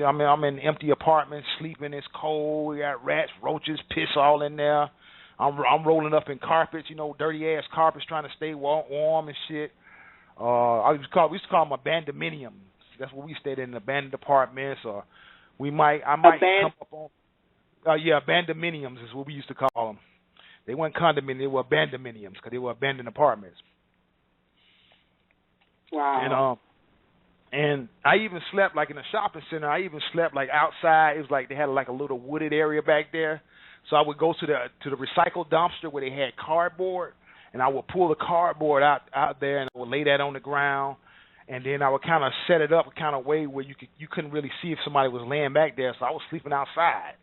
I'm in empty apartments, sleeping. It's cold. We got rats, roaches, piss all in there. I'm rolling up in carpets, dirty ass carpets, trying to stay warm and shit. We used to call them abandonmeniums. That's what we stayed in, abandoned apartments, or I might come up on. Abandonmeniums is what we used to call them. They weren't condominiums; they were abandonmeniums because they were abandoned apartments. Wow. And I even slept like in a shopping center. I even slept like outside. It was like they had like a little wooded area back there. So I would go to the recycle dumpster where they had cardboard, and I would pull the cardboard out there, and I would lay that on the ground, and then I would kind of set it up a kind of way where you couldn't really see if somebody was laying back there. So I was sleeping outside.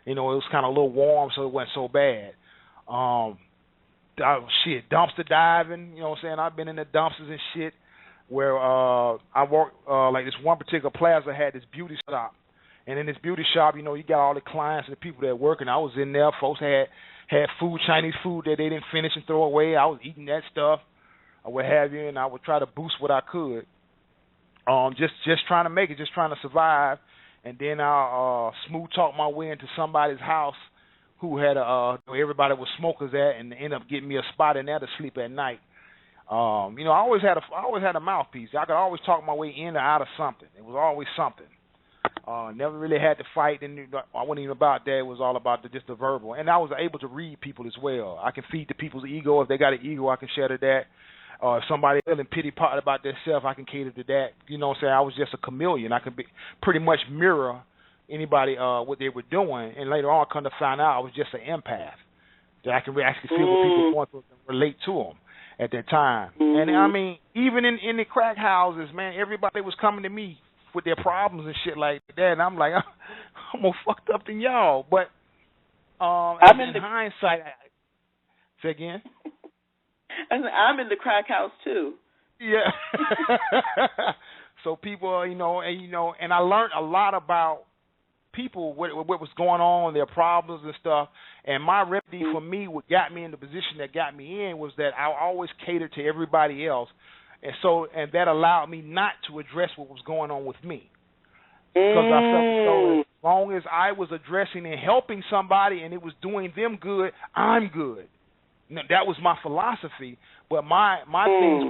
It was kind of a little warm, so it wasn't so bad. Dumpster diving. You know what I'm saying? I've been in the dumpsters and shit. Where I work, like this one particular plaza had this beauty shop. And in this beauty shop, you got all the clients and the people that work, and I was in there. Folks had food, Chinese food that they didn't finish and throw away. I was eating that stuff or what have you, and I would try to boost what I could. Just trying to make it, just trying to survive. And then I'll smooth talk my way into somebody's house who had everybody was smokers at, and end up getting me a spot in there to sleep at night. I always had a mouthpiece. I could always talk my way in or out of something. It was always something. Never really had to fight, and I wasn't even about that. It was all about just the verbal. And I was able to read people as well. I can feed the people's ego. If they got an ego, I can share to that. If somebody feeling pity party about themselves, I can cater to that. You know what I'm saying? I was just a chameleon. I could pretty much mirror anybody what they were doing. And later on, I come to find out I was just an empath. That I can actually feel what people want to relate to them at that time. And I mean, even in the crack houses, man, everybody was coming to me with their problems and shit like that, and I'm like, I'm more fucked up than y'all. But in hindsight, say again. I'm in the crack house too. Yeah. So people, and I learned a lot about people, what was going on, their problems and stuff. And my remedy for me, what got me in the position that got me in, was that I always catered to everybody else. And that allowed me not to address what was going on with me. Because I felt as long as I was addressing and helping somebody and it was doing them good, I'm good. That was my philosophy. But my things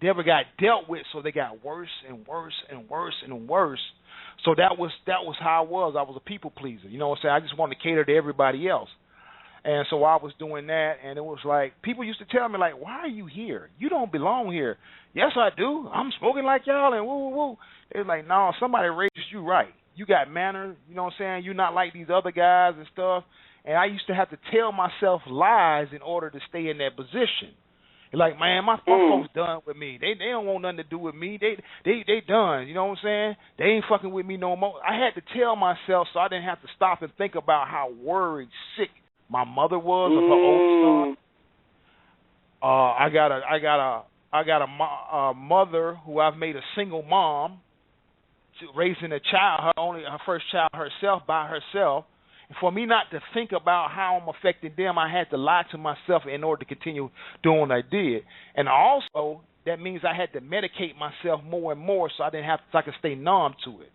never got dealt with, so they got worse and worse and worse and worse. So that was how I was. I was a people pleaser. You know what I'm saying? I just wanted to cater to everybody else. And so I was doing that, and it was like, people used to tell me, like, why are you here? You don't belong here. Yes, I do. I'm smoking like y'all, and woo-woo-woo. They're like, no, somebody raised you right. You got manners, you know what I'm saying? You're not like these other guys and stuff. And I used to have to tell myself lies in order to stay in that position. Like, man, my folks done with me. They don't want nothing to do with me. They done, you know what I'm saying? They ain't fucking with me no more. I had to tell myself so I didn't have to stop and think about how worried, sick my mother was of her old son. I got a mother who I've made a single mom, raising a child, her first child herself by herself. And for me not to think about how I'm affecting them, I had to lie to myself in order to continue doing what I did. And also, that means I had to medicate myself more and more so I could stay numb to it.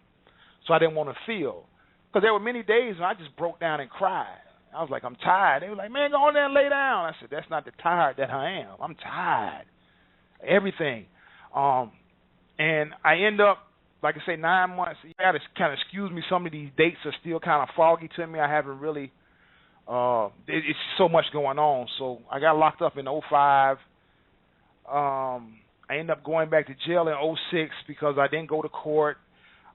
So I didn't want to feel. Because there were many days when I just broke down and cried. I was like, I'm tired. They were like, man, go on there and lay down. I said, that's not the tired that I am. I'm tired. Everything. And I end up, like I say, 9 months. You got to kind of excuse me. Some of these dates are still kind of foggy to me. I haven't really, it's so much going on. So I got locked up in 2005. I ended up going back to jail in 2006 because I didn't go to court.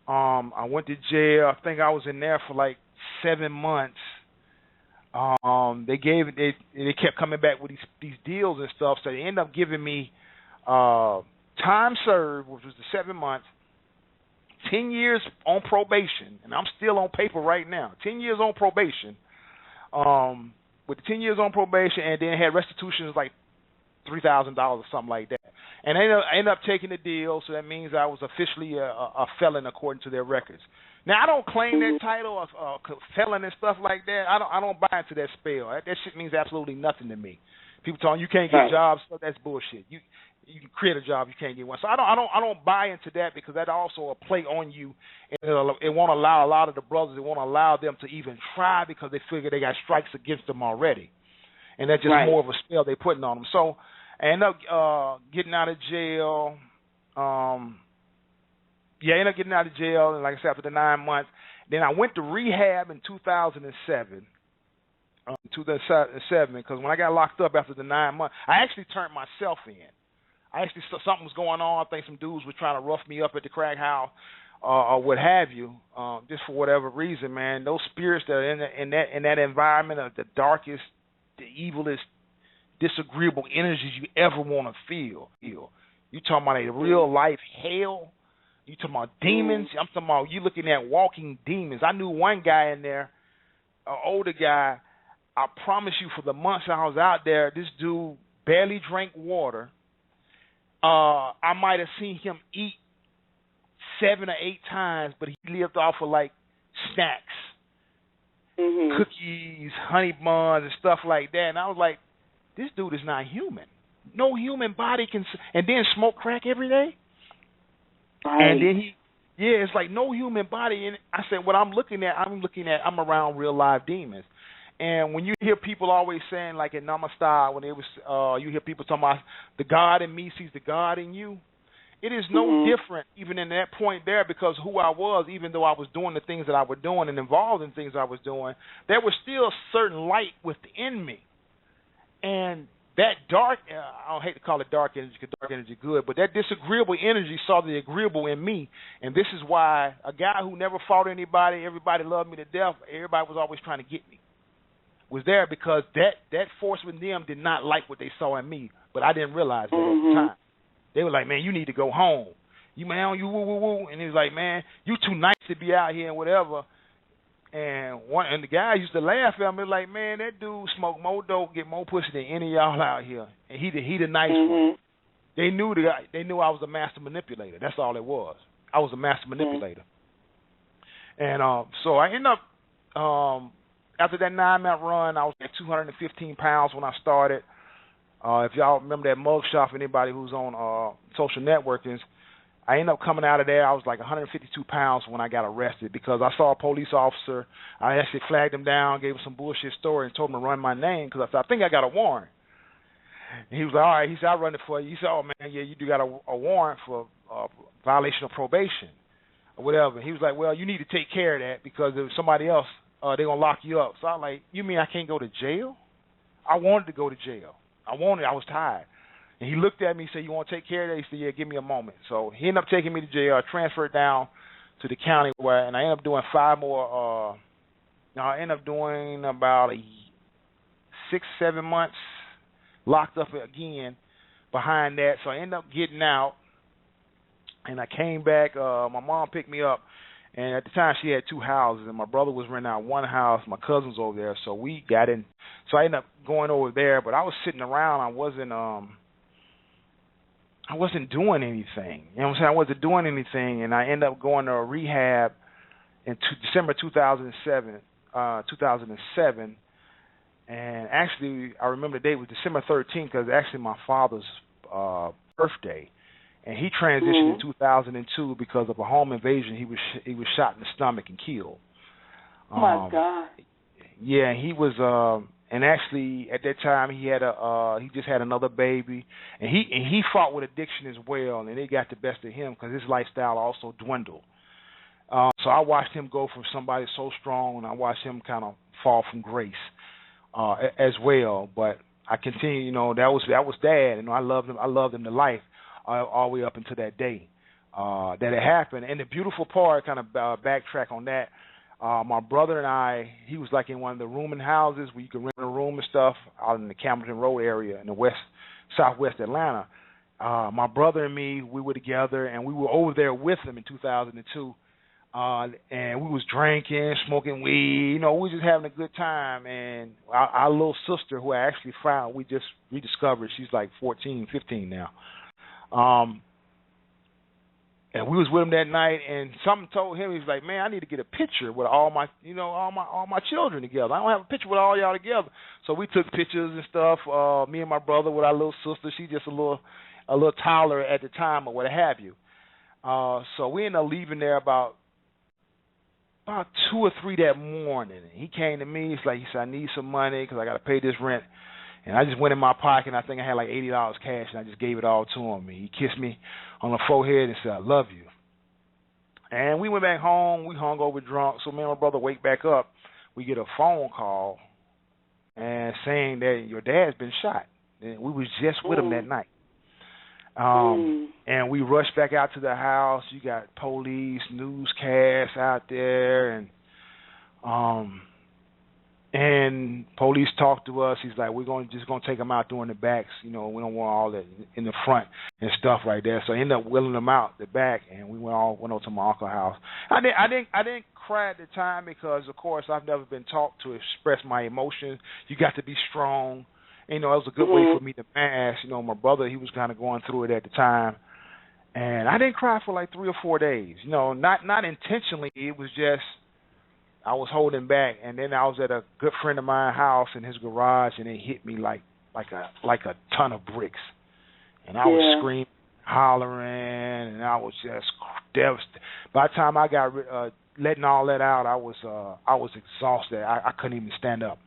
I went to jail. I think I was in there for like 7 months. They kept coming back with these deals and stuff, so they ended up giving me time served, which was the 7 months, 10 years on probation, and I'm still on paper right now. 10 years on probation, with the 10 years on probation, and then had restitutions like $3,000 or something like that. And I ended up taking the deal, so that means I was officially a felon according to their records. Now, I don't claim that title of felon and stuff like that. I don't buy into that spell. That shit means absolutely nothing to me. People telling you can't get jobs, so that's bullshit. You can create a job, you can't get one. So I don't buy into that, because that also will play on you, and it won't allow a lot of the brothers. It won't allow them to even try, because they figure they got strikes against them already, and that's just more of a spell they're putting on them. So I end up getting out of jail. I ended up getting out of jail, and like I said, after the 9 months, then I went to rehab in 2007. 2007, because when I got locked up after the 9 months, I actually turned myself in. Something was going on. I think some dudes were trying to rough me up at the crack house, or what have you, just for whatever reason, man. Those spirits that are in that environment are the darkest, the evilest, disagreeable energies you ever want to feel. You talking about a real life hell? You talking about demons? I'm talking about you looking at walking demons. I knew one guy in there, an older guy. I promise you, for the months I was out there, this dude barely drank water. I might have seen him eat 7 or 8 times, but he lived off of like snacks, cookies, honey buns, and stuff like that. And I was like, this dude is not human. No human body can. And then smoke crack every day. Right. And then it's like no human body. And I said, what I'm I'm around real live demons. And when you hear people always saying, like in Namaste, when it was, you hear people talking about the God in me sees the God in you. It is no different even in that point there, because who I was, even though I was doing the things that I was doing and involved in things I was doing, there was still certain light within me. And that dark, I don't hate to call it dark energy, because dark energy is good, but that disagreeable energy saw the agreeable in me. And this is why a guy who never fought anybody, everybody loved me to death, everybody was always trying to get me, was there, because that force within them did not like what they saw in me, but I didn't realize that at the time. They were like, man, you need to go home. You man, you woo woo woo, and he was like, man, you too nice to be out here and whatever. And the guy used to laugh at me like, man, that dude smoke more dope, get more pussy than any of y'all out here, and he the nice one. They knew I was a master manipulator. That's all it was. I was a master manipulator. And so I ended up. After that 9-month run, I was at 215 pounds when I started. If y'all remember that mug shot, for anybody who's on social networkings, I ended up coming out of there. I was like 152 pounds when I got arrested, because I saw a police officer. I actually flagged him down, gave him some bullshit story, and told him to run my name, because I said, I think I got a warrant. And he was like, all right. He said, I'll run it for you. He said, oh, man, yeah, you do got a warrant for violation of probation or whatever. He was like, well, you need to take care of that, because if somebody else, they're going to lock you up. So I was like, you mean I can't go to jail? I wanted to go to jail. I was tired. And he looked at me and said, you want to take care of that? He said, yeah, give me a moment. So he ended up taking me to jail. I transferred down to the county, and I ended up doing 5 more. I ended up doing about 6-7 months locked up again behind that. So I ended up getting out, and I came back. My mom picked me up. And at the time, she had 2 houses, and my brother was renting out 1 house. My cousin was over there, so we got in. So I ended up going over there, but I was sitting around. I wasn't doing anything. You know what I'm saying? I wasn't doing anything, and I ended up going to a rehab in December 2007. And actually, I remember the date was December 13th, because actually my father's birthday. And he transitioned in 2002 because of a home invasion. He was shot in the stomach and killed. Oh my God! Yeah, he was. And actually, at that time, he just had another baby, and he fought with addiction as well, and it got the best of him because his lifestyle also dwindled. So I watched him go from somebody so strong, and I watched him kind of fall from grace as well. But I continue, that was Dad. I loved him to life. All the way up until that day that it happened. And the beautiful part, kind of backtrack on that, my brother and I, he was like in one of the rooming houses where you can rent a room and stuff out in the Campbellton Road area in the southwest Atlanta. My brother and me, we were together, and we were over there with him in 2002. And we was drinking, smoking weed, we was just having a good time. And our little sister, who I actually found, we just rediscovered, she's like 14, 15 now. And we was with him that night, and something told him, he was like, man, I need to get a picture with all my children together. I don't have a picture with all y'all together. So we took pictures and stuff. Me and my brother with our little sister. She just a little a little tolerant at the time or what have you. So we ended up leaving there about 2 or 3 that morning. He came to me. He said, I need some money because I got to pay this rent. And I just went in my pocket, and I think I had like $80 cash, and I just gave it all to him. And he kissed me on the forehead and said, I love you. And we went back home. We hung over drunk. So me and my brother wake back up. We get a phone call and saying that your dad's been shot. And we was just with him that night. And we rushed back out to the house. You got police, newscasts out there, and police talked to us. He's like, we're just gonna take him out during the backs. We don't want all that in the front and stuff right there. So I ended up wheeling them out the back, and we went over to my uncle's house. I didn't cry at the time because, of course, I've never been taught to express my emotions. You got to be strong. It was a good way for me to mask. My brother, he was kind of going through it at the time, and I didn't cry for like 3 or 4 days. Not intentionally. It was just I was holding back, and then I was at a good friend of mine's house in his garage, and it hit me like a ton of bricks, and I was screaming, hollering, and I was just devastated. By the time I got letting all that out, I was exhausted. I couldn't even stand up.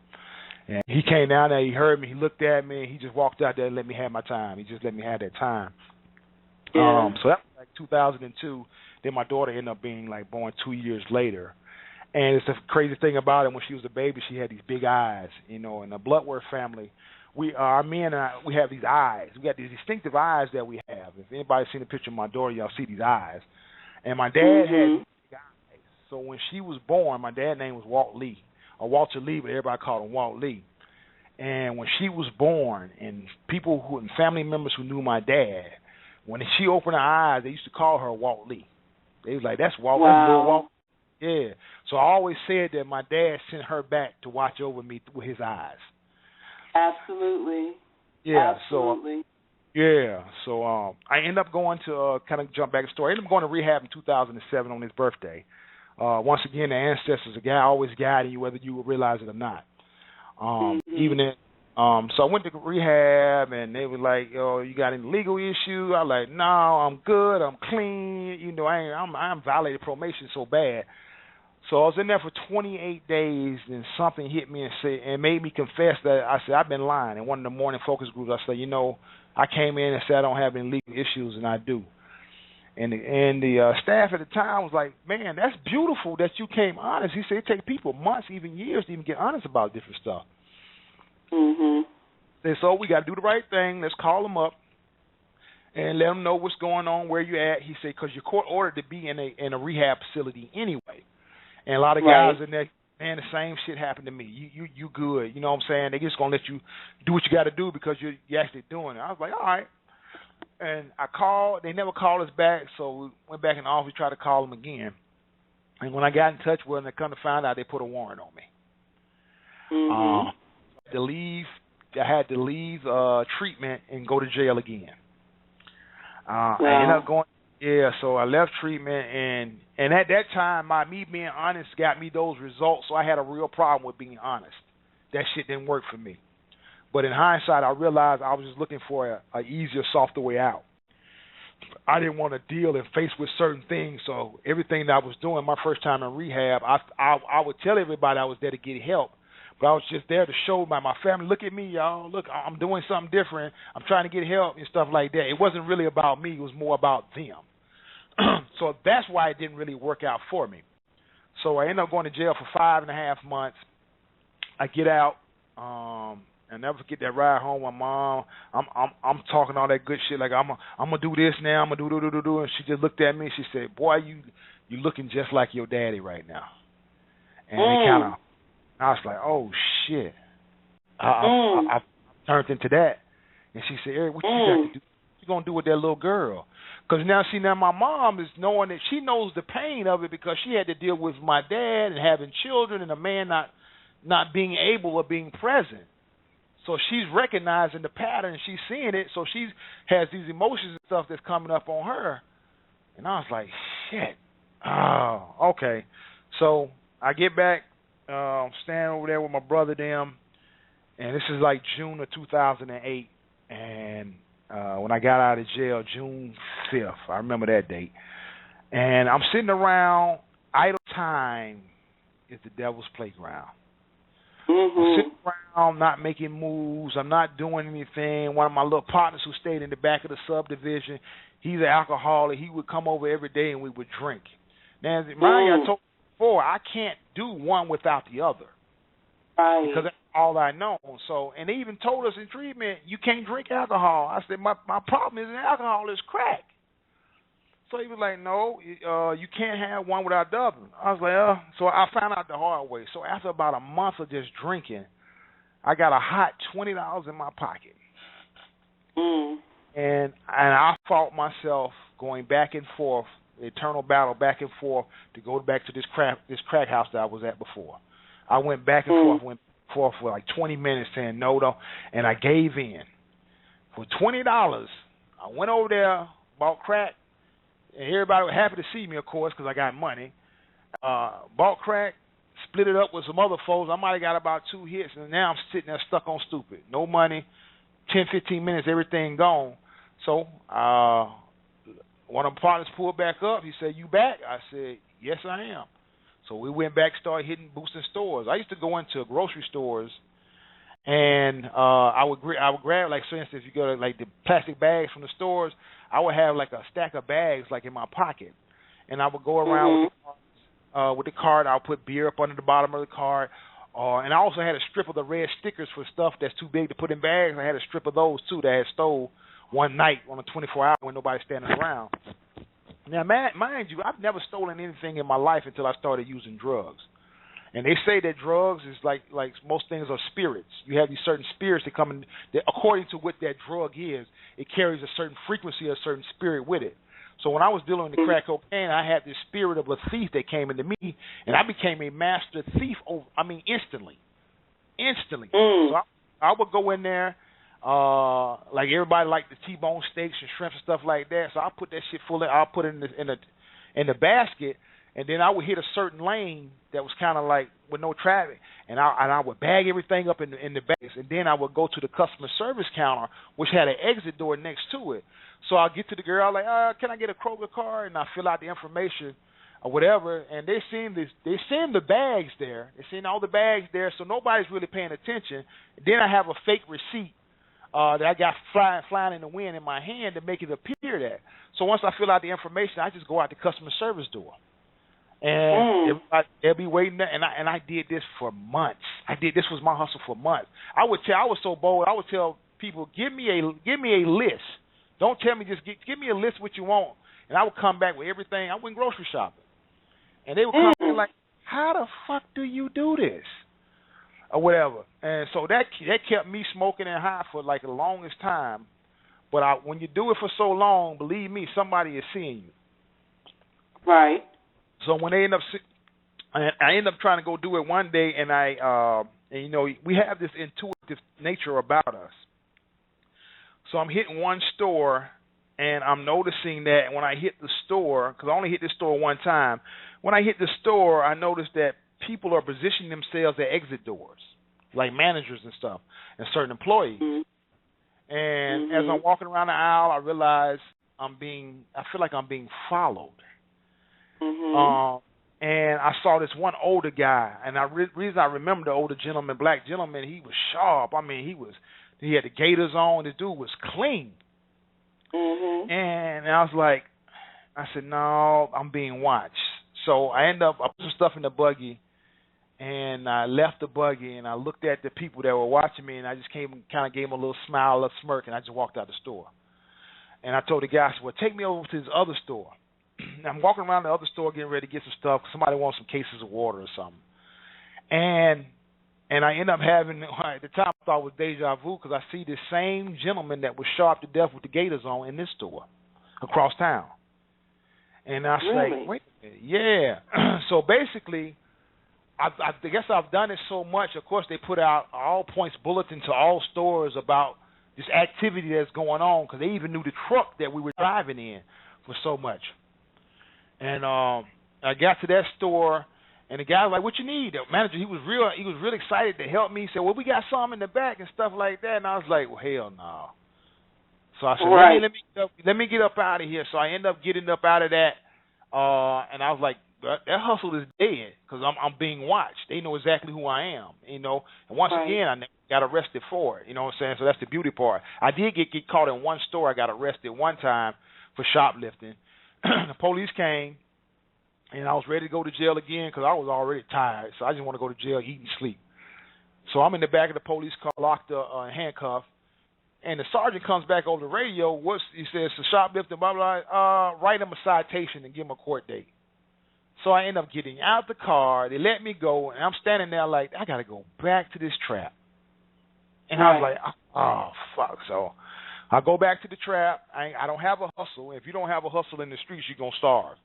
And he came down there, he heard me, he looked at me, and he just walked out there and let me have my time. He just let me have that time. Yeah. So that was like 2002. Then my daughter ended up being born 2 years later. And it's the crazy thing about it, when she was a baby, she had these big eyes. In the Bloodworth family, our men and I, we have these eyes. We got these distinctive eyes that we have. If anybody's seen a picture of my daughter, y'all see these eyes. And my dad had these big eyes. So when she was born, my dad's name was Walter Lee, but everybody called him Walt Lee. And when she was born, and family members who knew my dad, when she opened her eyes, they used to call her Walt Lee. They was like, that's Walt. Wow. That's little Walt. Yeah. So I always said that my dad sent her back to watch over me with his eyes. Absolutely. Yeah. Absolutely. So I ended up going to kind of jump back in the story. I ended up going to rehab in 2007 on his birthday. Once again, the ancestors are always guiding you, whether you realize it or not. Even then, so I went to rehab, and they were like, "Yo, you got any legal issue?" I was like, "No, I'm good. I'm clean. I'm violated probation so bad." So I was in there for 28 days, and something hit me and made me confess that I said I've been lying. In one of the morning focus groups, I said, I came in and said I don't have any legal issues, and I do. And the staff at the time was like, man, that's beautiful that you came honest. He said it takes people months, even years, to even get honest about different stuff. And so we got to do the right thing. Let's call them up and let them know what's going on, where you're at. He said, because you're court ordered to be in a rehab facility anyway. And a lot of guys in there, man, the same shit happened to me. You good. You know what I'm saying? They just going to let you do what you got to do because you're actually doing it. I was like, all right. And I called. They never called us back, so we went back in the office, tried to call them again. And when I got in touch with them, they come to find out they put a warrant on me. I had to leave treatment and go to jail again. I ended up going. Yeah, so I left treatment, and at that time, me being honest got me those results. So I had a real problem with being honest. That shit didn't work for me. But in hindsight, I realized I was just looking for a easier, softer way out. I didn't want to deal and face with certain things. So everything that I was doing my first time in rehab, I would tell everybody I was there to get help. But I was just there to show my family, look at me, y'all. Look, I'm doing something different. I'm trying to get help and stuff like that. It wasn't really about me. It was more about them. So that's why it didn't really work out for me. So I ended up going to jail for 5.5 months. I get out. I never forget that ride home with Mom. I'm talking all that good shit like I'm gonna do this now. I'm gonna do. And she just looked at me. And she said, "Boy, you looking just like your daddy right now." And it kind of, I was like, "Oh shit!" I turned into that. And she said, "Eric, what you got to do? What you gonna do with that little girl?" Because now my mom is knowing that she knows the pain of it because she had to deal with my dad and having children and a man not being able or being present. So she's recognizing the pattern. She's seeing it. So she has these emotions and stuff that's coming up on her. And I was like, shit. Oh, okay. So I get back, standing over there with my brother, them, and this is like June of 2008. And when I got out of jail, June 5th. I remember that date. And I'm sitting around. Idle time is the devil's playground. I'm sitting around, not making moves. I'm not doing anything. One of my little partners who stayed in the back of the subdivision, he's an alcoholic. He would come over every day and we would drink. Now, mind you, I told you before, I can't do one without the other. Right. Because that's all I know. So, and they even told us in treatment, you can't drink alcohol. I said, my problem isn't alcohol, it's crack. So he was like, no, you can't have one without the other. I was like, so I found out the hard way. So after about a month of just drinking, I got a hot $20 in my pocket. And I fought myself going back and forth, the eternal battle back and forth to go back to this crack house that I was at before. I went back and forth for like 20 minutes saying no, and I gave in. For $20, I went over there, bought crack, and everybody was happy to see me, of course, because I got money. Bought crack, split it up with some other folks. I might have got about 2 hits, and now I'm sitting there stuck on stupid. No money, 10, 15 minutes, everything gone. So one of the partners pulled back up. He said, you back? I said, yes, I am. So we went back, started boosting stores. I used to go into grocery stores, and I would grab, like, for instance, if you go to, like, the plastic bags from the stores, I would have, like, a stack of bags, like, in my pocket. And I would go around with the cart. I would put beer up under the bottom of the cart. And I also had a strip of the red stickers for stuff that's too big to put in bags. I had a strip of those, too, that I had stole one night on a 24-hour when nobody's standing around. Now, mind you, I've never stolen anything in my life until I started using drugs. And they say that drugs is like most things are spirits. You have these certain spirits that come in, that according to what that drug is, it carries a certain frequency, a certain spirit with it. So when I was dealing with the crack cocaine, I had this spirit of a thief that came into me, and I became a master thief, instantly. So I would go in there, like everybody liked the T-bone steaks and shrimps and stuff like that. So I put that shit I'll put it in the basket, and then I would hit a certain lane that was kind of like with no traffic, and I would bag everything up in the bags, and then I would go to the customer service counter, which had an exit door next to it. So I'll get to the girl, like, can I get a Kroger card? And I fill out the information or whatever, and they send the bags there. They send all the bags there, so nobody's really paying attention. And then I have a fake receipt that I got flying in the wind in my hand to make it appear that. So once I fill out the information, I just go out the customer service door. And they'll be waiting there, and I did this for months. This was my hustle for months. I was so bold. I would tell people, give me a list. Don't tell me, just give me a list of what you want, and I would come back with everything. I went grocery shopping, and they would come in like, how the fuck do you do this, or whatever. And so that kept me smoking and high for like the longest time. But when you do it for so long, believe me, somebody is seeing you. Right. So when I end up trying to go do it one day, and we have this intuitive nature about us. So I'm hitting one store, and I'm noticing that when I hit the store, because I only hit this store one time, when I hit the store, I noticed that people are positioning themselves at exit doors, like managers and stuff, and certain employees. And as I'm walking around the aisle, I realize I feel like I'm being followed. And I saw this one older guy, and the reason I remember the older gentleman, black gentleman, he was sharp. I mean, he had the gaiters on. This dude was clean. And I was like, I said, no, I'm being watched. So I put some stuff in the buggy, and I left the buggy, and I looked at the people that were watching me, and I just kind of gave them a little smile, a little smirk, and I just walked out the store. And I told the guy, I said, well, take me over to this other store. I'm walking around the other store getting ready to get some stuff. Somebody wants some cases of water or something. And I end up having, at the time I thought it was deja vu, because I see this same gentleman that was sharp to death with the gaiters on in this store across town. And I was like, wait a minute, yeah. So basically, I guess I've done it so much. Of course, they put out all points bulletin to all stores about this activity that's going on, because they even knew the truck that we were driving in for so much. And I got to that store, and the guy was like, what you need? The manager, he was real excited to help me. He said, well, we got some in the back and stuff like that. And I was like, well, hell no. So I said, Right. let me get up out of here. So I end up getting up out of that, and I was like, that hustle is dead because I'm being watched. They know exactly who I am, you know. And once Right. again, I never got arrested for it. You know what I'm saying? So that's the beauty part. I did get caught in one store. I got arrested one time for shoplifting. The police came, and I was ready to go to jail again because I was already tired. So I just want to go to jail, eat, and sleep. So I'm in the back of the police car, locked up, handcuffed. And the sergeant comes back over the radio. He says, "So shoplifting, blah, blah, write him a citation and give him a court date." So I end up getting out the car. They let me go, and I'm standing there like, I got to go back to this trap. And I was like, oh, fuck. So I go back to the trap. I don't have a hustle. If you don't have a hustle in the streets, you're going to starve.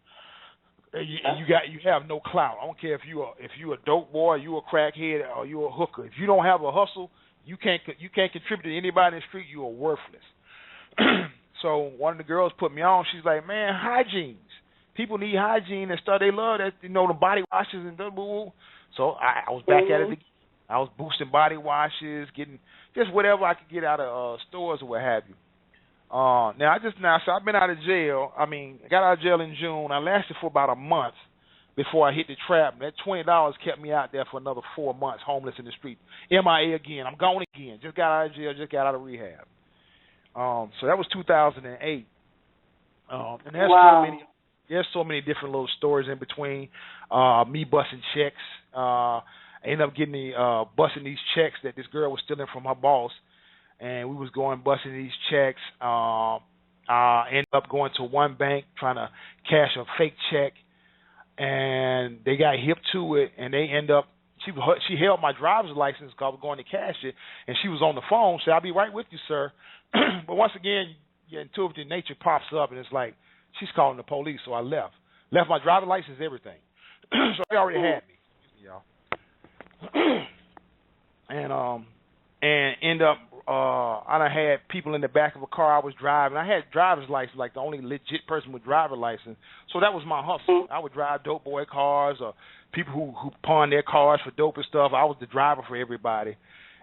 And you have no clout. I don't care if you a dope boy, you a crackhead, or you a hooker. If you don't have a hustle, you can't contribute to anybody in the street. You are worthless. So one of the girls put me on. She's like, man, hygiene. People need hygiene and stuff. They love that, you know, the body washes and blah. So I was back at it again. I was boosting body washes, getting just whatever I could get out of stores or what have you. So I've been out of jail. I got out of jail in June. I lasted for about a month before I hit the trap. That $20 kept me out there for another 4 months, homeless in the street. MIA again. I'm gone again. Just got out of jail. Just got out of rehab. So that was 2008. And there's so many different little stories in between. Me busting checks. I ended up getting busting these checks that this girl was stealing from her boss. And we was going busting these checks. I ended up going to one bank trying to cash a fake check, and they got hip to it, and they end up. She held my driver's license because I was going to cash it, and she was on the phone. Said, "I'll be right with you, sir." But once again, your intuitive nature pops up, and it's like she's calling the police. So I left my driver's license, everything. So they already had me, and end up. I done had people in the back of a car I was driving. I had driver's license, like the only legit person with driver's license. So that was my hustle. I would drive dope boy cars or people who pawn their cars for dope and stuff. I was the driver for everybody.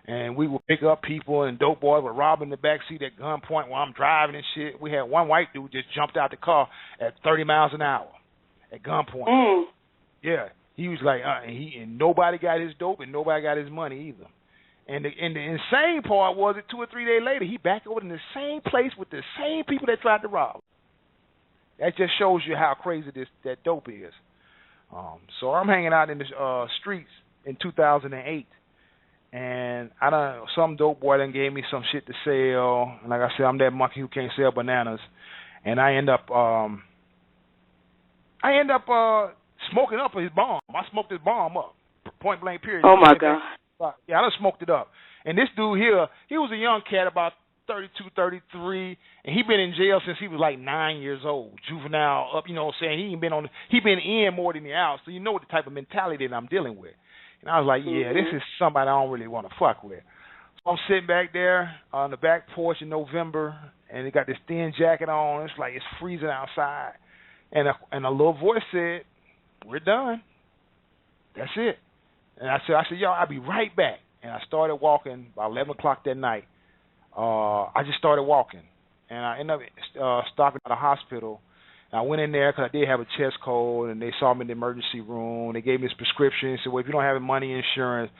And we would pick up people, and dope boys would rob in the back seat at gunpoint while I'm driving and shit. We had one white dude just jumped out the car at 30 miles an hour at gunpoint. Yeah. He was like, and nobody got his dope and nobody got his money either. And the insane part was that 2 or 3 days later, he back over in the same place with the same people that tried to rob him. That just shows you how crazy that dope is. So I'm hanging out in the streets in 2008, and some dope boy done gave me some shit to sell. And like I said, I'm that monkey who can't sell bananas. And I end up smoking up his bomb. I smoked his bomb up, point blank period. Oh my God. Yeah, I done smoked it up. And this dude here, he was a young cat, about 32, 33, and he been in jail since he was like 9 years old, juvenile up. You know what I'm saying? He been in more than he out, so you know what the type of mentality that I'm dealing with. And I was like, yeah, this is somebody I don't really want to fuck with. So I'm sitting back there on the back porch in November, and they got this thin jacket on. It's like it's freezing outside, and a little voice said, "We're done. That's it." And I said, "Yo, I'll be right back." And I started walking by 11 o'clock that night. I just started walking, and I ended up stopping at a hospital. And I went in there because I did have a chest cold, and they saw me in the emergency room. They gave me this prescription. Said, "Well, if you don't have any money insurance,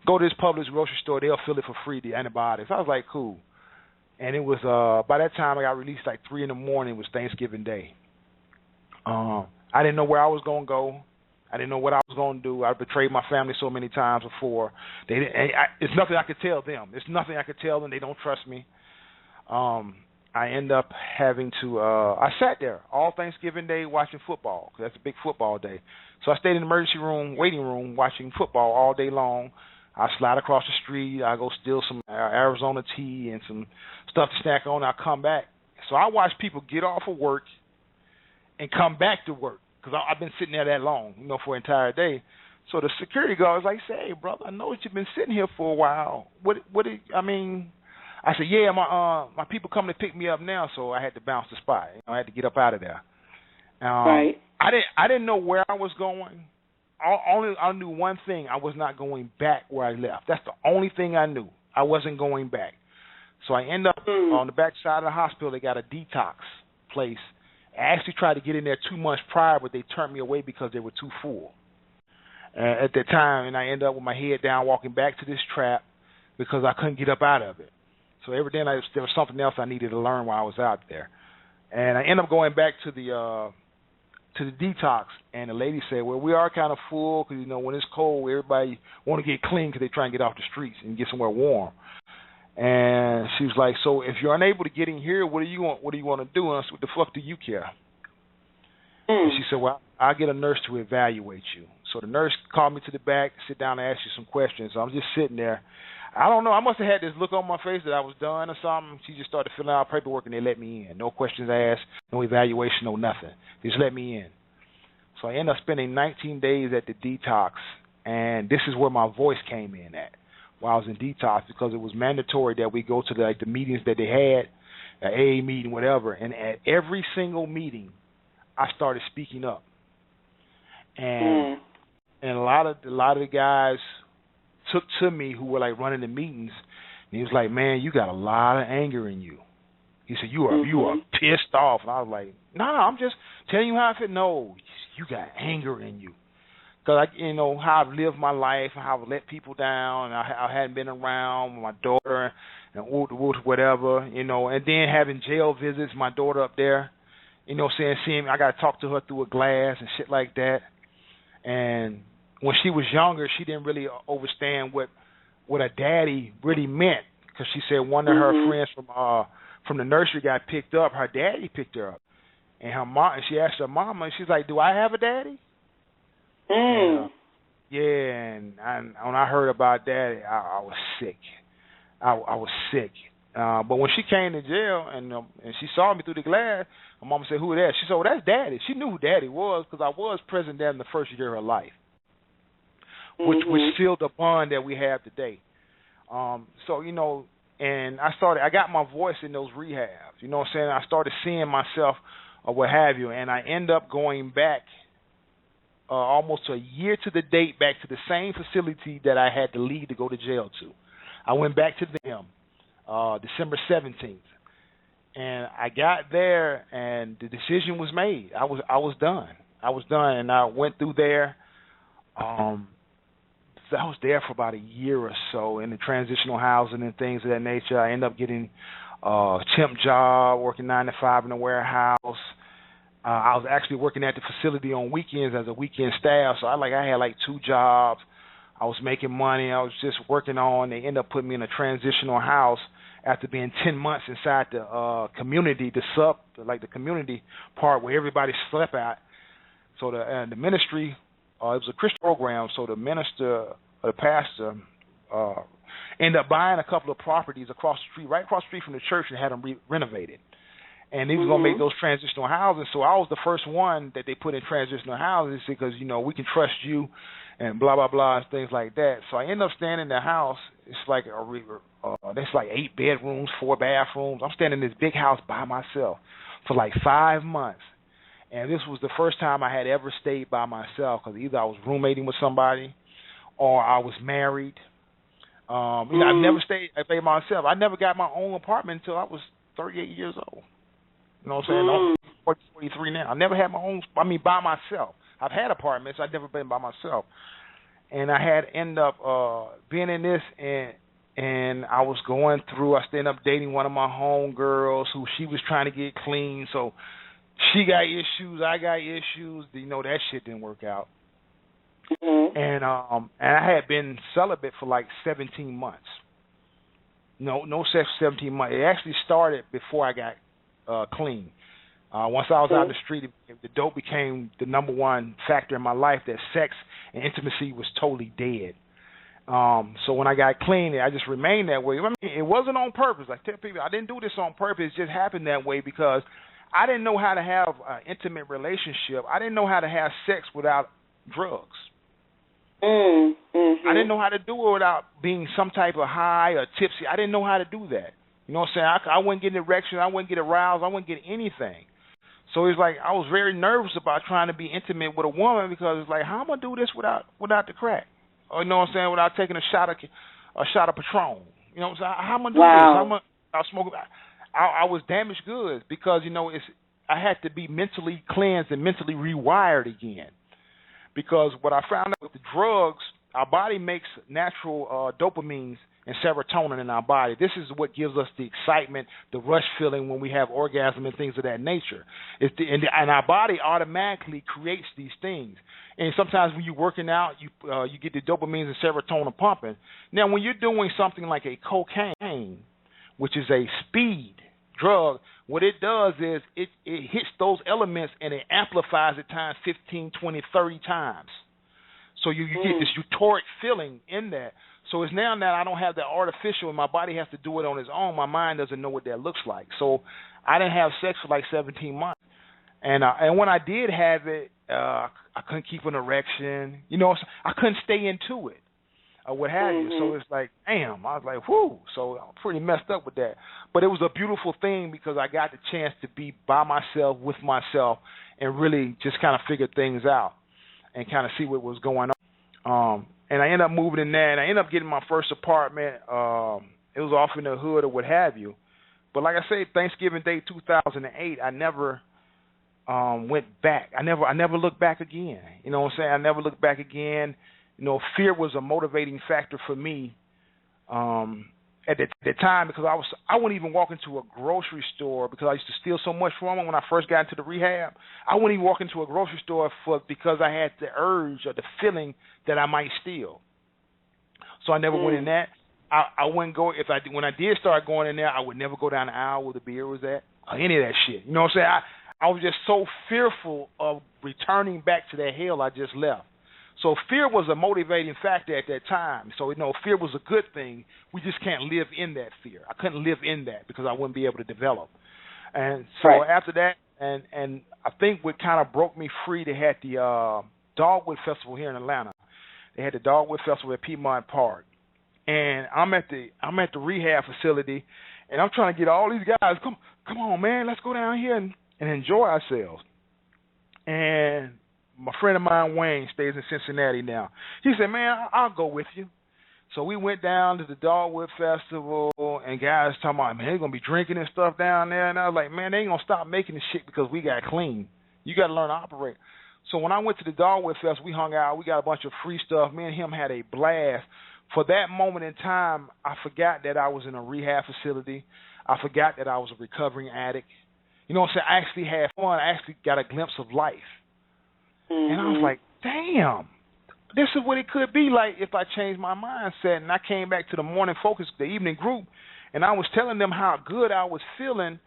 go to this Publix grocery store. They'll fill it for free, the antibiotics." I was like, cool. And it was by that time I got released like 3 in the morning. It was Thanksgiving Day. I didn't know where I was going to go. I didn't know what I was going to do. I betrayed my family so many times before. It's nothing I could tell them. There's nothing I could tell them. They don't trust me. I end up having to, I sat there all Thanksgiving Day watching football, because that's a big football day. So I stayed in the emergency room, waiting room, watching football all day long. I slide across the street. I go steal some Arizona tea and some stuff to snack on. I come back. So I watch people get off of work and come back to work, because I've been sitting there that long, for an entire day. So the security guard was like, "Say, brother, I know that you've been sitting here for a while. I said, "Yeah, my people coming to pick me up now," so I had to bounce the spot. I had to get up out of there. Right. I didn't know where I was going. I knew one thing: I was not going back where I left. That's the only thing I knew. I wasn't going back. So I end up on the back side of the hospital. They got a detox place. I actually tried to get in there 2 months prior, but they turned me away because they were too full at that time. And I ended up with my head down walking back to this trap because I couldn't get up out of it. So every day there was something else I needed to learn while I was out there. And I ended up going back to the detox, and the lady said, well, we are kind of full because, when it's cold, everybody want to get clean because they try and get off the streets and get somewhere warm. And she was like, so if you're unable to get in here, what do you want to do? And I said, what the fuck do you care? And she said, well, I'll get a nurse to evaluate you. So the nurse called me to the back, sit down and ask you some questions. So I'm just sitting there. I don't know. I must have had this look on my face that I was done or something. She just started filling out paperwork, and they let me in. No questions asked, no evaluation, no nothing. They just let me in. So I ended up spending 19 days at the detox, and this is where my voice came in at while I was in detox, because it was mandatory that we go to the meetings that they had, an AA meeting, whatever. And at every single meeting, I started speaking up. And a lot of the guys took to me who were like running the meetings, and he was like, man, you got a lot of anger in you. He said, you are pissed off. And I was like, no, I'm just telling you how I feel. No, you got anger in you. Because, how I've lived my life and how I've let people down, and I hadn't been around with my daughter and whatever, and then having jail visits, my daughter up there, seeing me, I got to talk to her through a glass and shit like that. And when she was younger, she didn't really understand what a daddy really meant, because she said one of her friends from the nursery got picked up. Her daddy picked her up, and her mom. And she asked her mama, and she's like, "Do I have a daddy?" And, and when I heard about daddy, I was sick. I was sick. But when she came to jail and she saw me through the glass, my mama said, "Who is that?" She said, "Oh, that's Daddy." She knew who Daddy was because I was present there in the first year of her life, which sealed the bond that we have today. And I got my voice in those rehabs. You know what I'm saying? I started seeing myself or what have you, and I end up going back almost a year to the date back to the same facility that I had to leave to go to jail to. I went back to them December 17th, and I got there, and the decision was made. I was done. And I went through there. I was there for about a year or so in the transitional housing and things of that nature. I ended up getting a temp job, working 9 to 5 in a warehouse. I was actually working at the facility on weekends as a weekend staff, so I had like 2 jobs. I was making money. I was just working on. They ended up putting me in a transitional house after being 10 months inside the community, the community part where everybody slept at. So the ministry, it was a Christian program, so the pastor ended up buying a couple of properties across the street, right across the street from the church, and had them renovated. And he was going to make those transitional houses. So I was the first one that they put in transitional houses because, we can trust you and blah, blah, blah, and things like that. So I ended up staying in the house. It's like there's like 8 bedrooms, 4 bathrooms. I'm staying in this big house by myself for like 5 months. And this was the first time I had ever stayed by myself, because either I was roommating with somebody or I was married. I've never stayed by myself. I never got my own apartment until I was 38 years old. You know what I'm saying? I'm 43 now. I never had my own, by myself. I've had apartments. I've never been by myself. And I had ended up being in this, and I was going through, I ended up dating one of my homegirls who she was trying to get clean. So she got issues, I got issues. That shit didn't work out. And I had been celibate for like 17 months. No sex for 17 months. It actually started before I got clean. Once I was out in the street, the dope became the number one factor in my life, that sex and intimacy was totally dead. So when I got clean, I just remained that way. It wasn't on purpose. I tell people, I didn't do this on purpose. It just happened that way because I didn't know how to have an intimate relationship. I didn't know how to have sex without drugs. I didn't know how to do it without being some type of high or tipsy. I didn't know how to do that. You know what I'm saying? I wouldn't get an erection. I wouldn't get aroused. I wouldn't get anything. So it's like I was very nervous about trying to be intimate with a woman, because it's like, how am I gonna do this without the crack? Or, you know what I'm saying? Without taking a shot of Patron. You know what I'm saying? How am I gonna do this? I was smoking. I was damaged goods because I had to be mentally cleansed and mentally rewired again. Because what I found out with the drugs, our body makes natural dopamines and serotonin in our body. This is what gives us the excitement, the rush feeling when we have orgasm and things of that nature. And our body automatically creates these things. And sometimes when you're working out, you get the dopamines and serotonin pumping. Now, when you're doing something like a cocaine, which is a speed drug, what it does is it hits those elements and it amplifies it times 15, 20, 30 times. So you get this euphoric feeling in that. So it's now that I don't have that artificial and my body has to do it on its own, my mind doesn't know what that looks like. So I didn't have sex for like 17 months. And when I did have it, I couldn't keep an erection. I couldn't stay into it or what have you. So it's like, damn, I was like, whoo. So I'm pretty messed up with that. But it was a beautiful thing because I got the chance to be by myself, with myself, and really just kind of figure things out and kind of see what was going on. And I ended up moving in there, and I ended up getting my first apartment. It was off in the hood or what have you. But like I said, Thanksgiving Day 2008, I never went back. I never looked back again. You know what I'm saying? I never looked back again. Fear was a motivating factor for me at the time because I wouldn't even walk into a grocery store because I used to steal so much from them when I first got into the rehab. I wouldn't even walk into a grocery store because I had the urge or the feeling that I might steal. So I never went in that. I wouldn't go when I did start going in there. I would never go down the aisle where the beer was at or any of that shit. You know what I'm saying? I was just so fearful of returning back to that hell I just left. So fear was a motivating factor at that time. So, fear was a good thing. We just can't live in that fear. I couldn't live in that because I wouldn't be able to develop. And so after that, and I think what kind of broke me free, they had the Dogwood Festival here in Atlanta. They had the Dogwood Festival at Piedmont Park. And I'm at the rehab facility, and I'm trying to get all these guys, come on, man, let's go down here and enjoy ourselves. And my friend of mine, Wayne, stays in Cincinnati now. He said, man, I'll go with you. So we went down to the Dogwood Festival, and guys talking about, man, they're going to be drinking and stuff down there. And I was like, man, they ain't going to stop making this shit because we got clean. You got to learn to operate. So when I went to the Dogwood Festival, we hung out. We got a bunch of free stuff. Me and him had a blast. For that moment in time, I forgot that I was in a rehab facility. I forgot that I was a recovering addict. You know what I'm saying? I actually had fun. I actually got a glimpse of life. And I was like, damn, this is what it could be like if I changed my mindset. And I came back to the morning focus, the evening group, and I was telling them how good I was feeling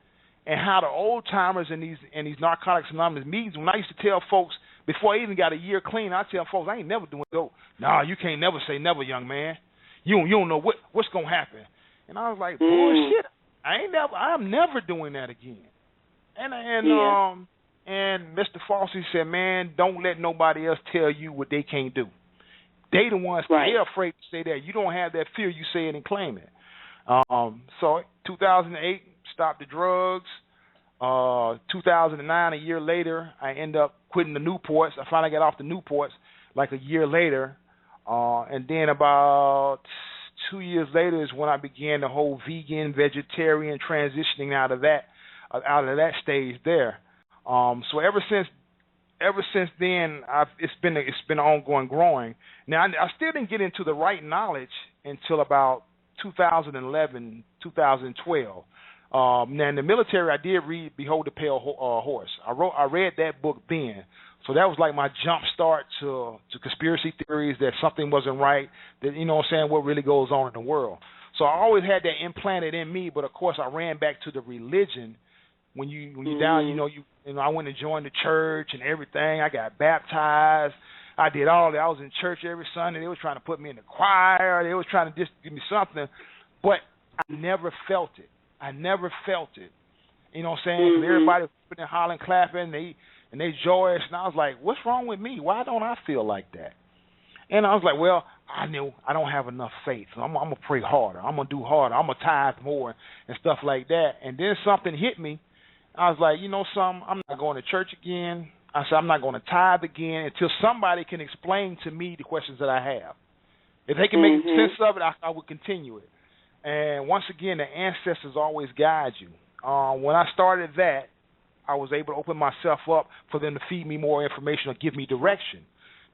and how the old timers in these Narcotics Anonymous meetings, when I used to tell folks, before I even got a year clean, I tell folks, I ain't never doing dope. Nah, you can't never say never, young man. You don't know what's going to happen. And I was like, bullshit. I'm never doing that again. And Mr. Fossey said, man, don't let nobody else tell you what they can't do. They the ones, they're afraid to say that. You don't have that fear, you say it and claim it. So 2008, stopped the drugs. 2009, a year later, I end up quitting the Newports. I finally got off the Newports like a year later. And then about 2 years later is when I began the whole vegan, vegetarian transitioning out of that stage there. So ever since then, it's been ongoing growing. Now I still didn't get into the right knowledge until about 2011, 2012. Now in the military, I did read "Behold the Pale Horse." I read that book then, so that was like my jump start to conspiracy theories that something wasn't right. That what really goes on in the world. So I always had that implanted in me, but of course I ran back to the religion. When you down, I went and joined the church and everything. I got baptized. I did all that. I was in church every Sunday. They were trying to put me in the choir. They were trying to just give me something, but I never felt it. You know what I'm saying? Everybody was putting in hollering, clapping, and they joyous, and I was like, what's wrong with me? Why don't I feel like that? And I was like, well, I knew I don't have enough faith. So I'm going to pray harder. I'm going to do harder. I'm going to tithe more and stuff like that. And then something hit me. I was like, something, I'm not going to church again. I said, I'm not going to tithe again until somebody can explain to me the questions that I have. If they can make sense of it, I would continue it. And once again, the ancestors always guide you. When I started that, I was able to open myself up for them to feed me more information or give me direction.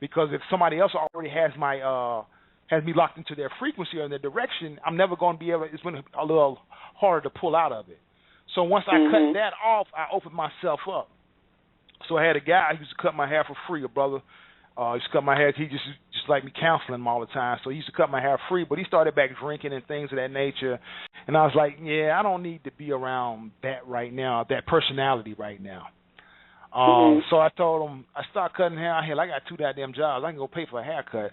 Because if somebody else already has me locked into their frequency or their direction, I'm never going to be able. It's been a little harder to pull out of it. So once I cut that off, I opened myself up. So I had a guy who used to cut my hair for free, a brother. He used to cut my hair. He just like me counseling him all the time. So he used to cut my hair free, but he started back drinking and things of that nature. And I was like, yeah, I don't need to be around that right now, that personality right now. So I told him, I started cutting hair. Hell, I got 2 goddamn jobs. I can go pay for a haircut.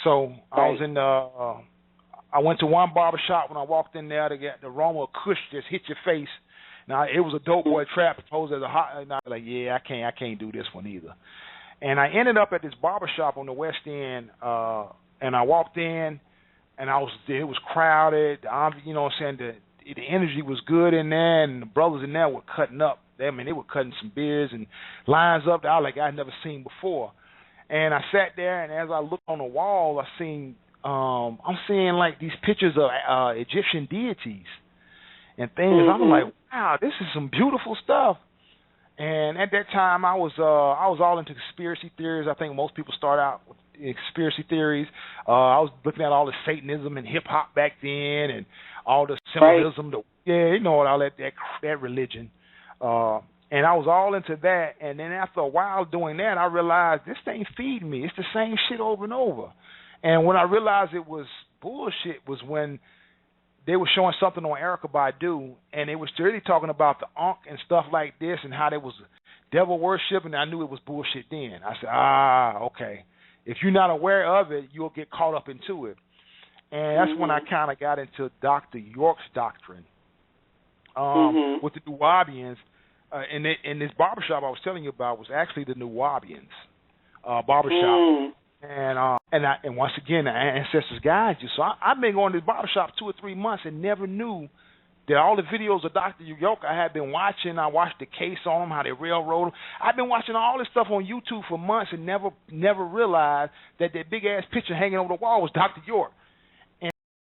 So I was in I went to one barber shop. When I walked in there, to get the aroma of Kush just hit your face. Now it was a dope boy trap proposed as a hot. And I was like, yeah, I can't do this one either. And I ended up at this barber shop on the West End, and I walked in, and it was crowded. You know what I'm saying? The energy was good in there, and the brothers in there were cutting up. They were cutting some beards and lines up that I I'd never seen before. And I sat there, and as I looked on the wall, I'm seeing like these pictures of Egyptian deities and things. I'm like, wow, this is some beautiful stuff. And at that time, I was all into conspiracy theories. I think most people start out with conspiracy theories. I was looking at all the Satanism and hip hop back then, and all the symbolism. Right. All that religion. And I was all into that. And then after a while doing that, I realized this thing feeding me. It's the same shit over and over. And when I realized it was bullshit was when they were showing something on Erykah Badu, and they was really talking about the Ankh and stuff like this and how there was devil worship, and I knew it was bullshit then. I said, okay. If you're not aware of it, you'll get caught up into it. And that's when I kind of got into Dr. York's doctrine with the Nuwaubians. In this barbershop I was telling you about was actually the Nuwaubians barbershop. And once again, the ancestors guide you. So I've been going to this barbershop 2 or 3 months and never knew that all the videos of Dr. York I had been watching. I watched the case on him, how they railroad him. I've been watching all this stuff on YouTube for months and never realized that big-ass picture hanging over the wall was Dr. York.